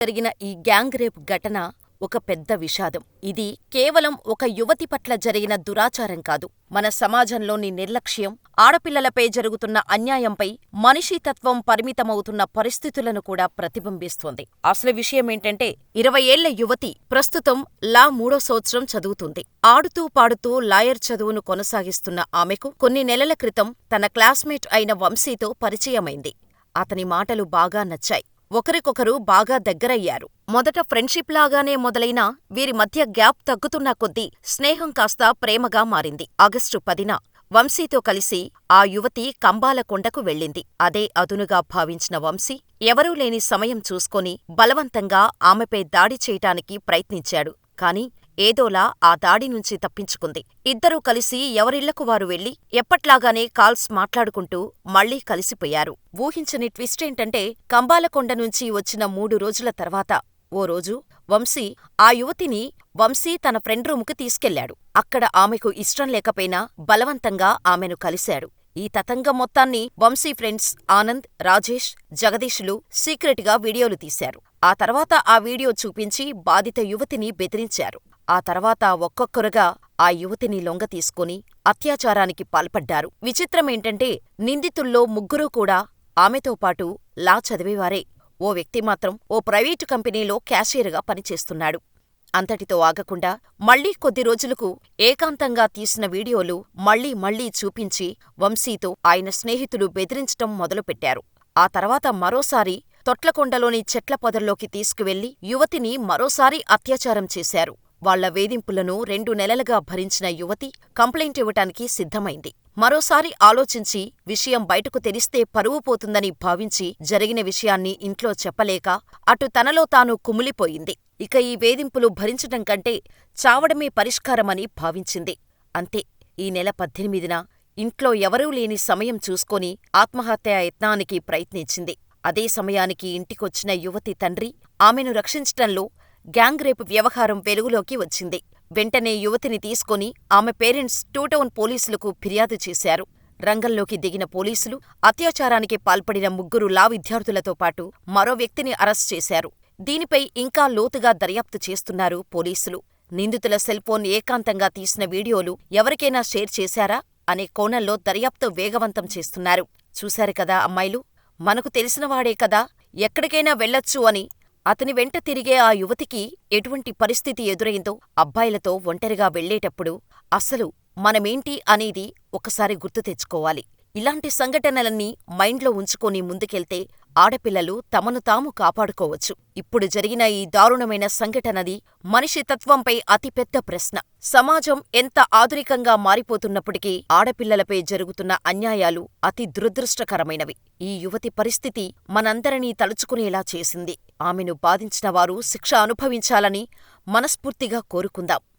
జరిగిన ఈ gang rape ఘటన ఒక పెద్ద విషాదం. ఇది కేవలం ఒక యువతి పట్ల జరిగిన దురాచారం కాదు. మన సమాజంలోని నిర్లక్ష్యం, ఆడపిల్లలపై జరుగుతున్న అన్యాయంపై మనిషితత్వం పరిమితమవుతున్న పరిస్థితులను కూడా ప్రతిబింబిస్తోంది. అసలు విషయమేంటంటే 20 ఏళ్ల యువతి ప్రస్తుతం లా 3వ సంవత్సరం చదువుతుంది. ఆడుతూ పాడుతూ లాయర్ చదువును కొనసాగిస్తున్న ఆమెకు కొన్ని నెలల క్రితం తన క్లాస్మేట్ అయిన వంశీతో పరిచయమైంది. అతని మాటలు బాగా నచ్చాయి. ఒకరికొకరు బాగా దగ్గరయ్యారు. మొదట ఫ్రెండ్షిప్ లాగానే మొదలైన వీరి మధ్య గ్యాప్ తగ్గుతున్న కొద్దీ స్నేహం కాస్త ప్రేమగా మారింది. ఆగస్టు 10న వంశీతో కలిసి ఆ యువతి కంబాలకొండకు వెళ్ళింది. అదే అదునుగా భావించిన వంశీ ఎవరూ లేని సమయం చూసుకొని బలవంతంగా ఆమెపై దాడి చేయటానికి ప్రయత్నించాడు. కాని ఏదోలా ఆ దాడి నుంచి తప్పించుకుంది. ఇద్దరూ కలిసి ఎవరిళ్లకు వారు వెళ్లి ఎప్పట్లాగానే కాల్స్ మాట్లాడుకుంటూ మళ్లీ కలిసిపోయారు. ఊహించని ట్విస్టేంటంటే కంబాలకొండ నుంచి వచ్చిన 3 రోజుల తర్వాత ఓ రోజు ఆ యువతిని వంశీ తన ఫ్రెండ్ రూముకు తీసుకెళ్లాడు. అక్కడ ఆమెకు ఇష్టం లేకపోయినా బలవంతంగా ఆమెను కలిశాడు. ఈ తతంగం మొత్తాన్ని వంశీ ఫ్రెండ్స్ ఆనంద్, రాజేష్, జగదీషులు సీక్రెట్ గా వీడియోలు తీశారు. ఆ తర్వాత ఆ వీడియో చూపించి బాధిత యువతిని బెదిరించారు. ఆ తర్వాత ఒక్కొక్కరుగా ఆ యువతిని లొంగతీసుకొని అత్యాచారానికి పాల్పడ్డారు. విచిత్రమేంటంటే నిందితుల్లో 3 కూడా ఆమెతో పాటు లా చదివేవారే. ఓ వ్యక్తి మాత్రం ఓ ప్రైవేటు కంపెనీలో క్యాషియర్గా పనిచేస్తున్నాడు. అంతటితో ఆగకుండా మళ్లీ కొద్ది రోజులకు ఏకాంతంగా తీసిన వీడియోలు మళ్లీ చూపించి వంశీతో ఆయన స్నేహితులు బెదిరించటం మొదలుపెట్టారు. ఆ తర్వాత మరోసారి తొట్లకొండలోని చెట్ల పొదల్లోకి తీసుకువెళ్లి యువతిని మరోసారి అత్యాచారం చేశారు. వాళ్ల వేధింపులను 2 నెలలుగా భరించిన యువతి కంప్లైంట్ ఇవ్వటానికి సిద్ధమైంది. మరోసారి ఆలోచించి విషయం బయటకు తెలిస్తే పరువు పోతుందని భావించి జరిగిన విషయాన్ని ఇంట్లో చెప్పలేక అటు తనలో తాను కుమిలిపోయింది. ఇక ఈ వేధింపులు భరించటం కంటే చావడమే పరిష్కారమని భావించింది. అంతే, ఈ నెల 18న ఇంట్లో ఎవరూ లేని సమయం చూసుకొని ఆత్మహత్యాయత్నానికి ప్రయత్నించింది. అదే సమయానికి ఇంటికొచ్చిన యువతి తండ్రి ఆమెను రక్షించటంలో గ్యాంగ్ రేప్ వ్యవహారం వెలుగులోకి వచ్చింది. వెంటనే యువతిని తీసుకొని ఆమె పేరెంట్స్ 2 టౌన్ పోలీసులకు ఫిర్యాదు చేశారు. రంగంలోకి దిగిన పోలీసులు అత్యాచారానికి పాల్పడిన 3 లా విద్యార్థులతో పాటు మరో వ్యక్తిని అరెస్ట్ చేశారు. దీనిపై ఇంకా లోతుగా దర్యాప్తు చేస్తున్నారు పోలీసులు. నిందితుల సెల్ఫోన్ ఏకాంతంగా తీసిన వీడియోలు ఎవరికైనా షేర్ చేశారా అనే కోణంలో దర్యాప్తు వేగవంతం చేస్తున్నారు. చూశారు కదా అమ్మాయిలు, మనకు తెలిసినవాడే కదా, ఎక్కడికైనా వెళ్ళొచ్చు అని అతని వెంట తిరిగే ఆ యువతికి ఎటువంటి పరిస్థితి ఎదురైందో అబ్బాయిలతో ఒంటరిగా వెళ్లేటప్పుడు అసలు మనమేంటి అనేది ఒకసారి గుర్తు తెచ్చుకోవాలి. ఇలాంటి సంఘటనలన్నీ మైండ్లో ఉంచుకొని ముందుకెళ్తే ఆడపిల్లలు తమను తాము కాపాడుకోవచ్చు. ఇప్పుడు జరిగిన ఈ దారుణమైన సంఘటనది మనిషి తత్వంపై అతిపెద్ద ప్రశ్న. సమాజం ఎంత ఆధునికంగా మారిపోతున్నప్పటికీ ఆడపిల్లలపై జరుగుతున్న అన్యాయాలు అతి దురదృష్టకరమైనవి. ఈ యువతి పరిస్థితి మనందరినీ తలుచుకునేలా చేసింది. ఆమెను బాధించిన వారు శిక్ష అనుభవించాలని మనస్ఫూర్తిగా కోరుకుందాం.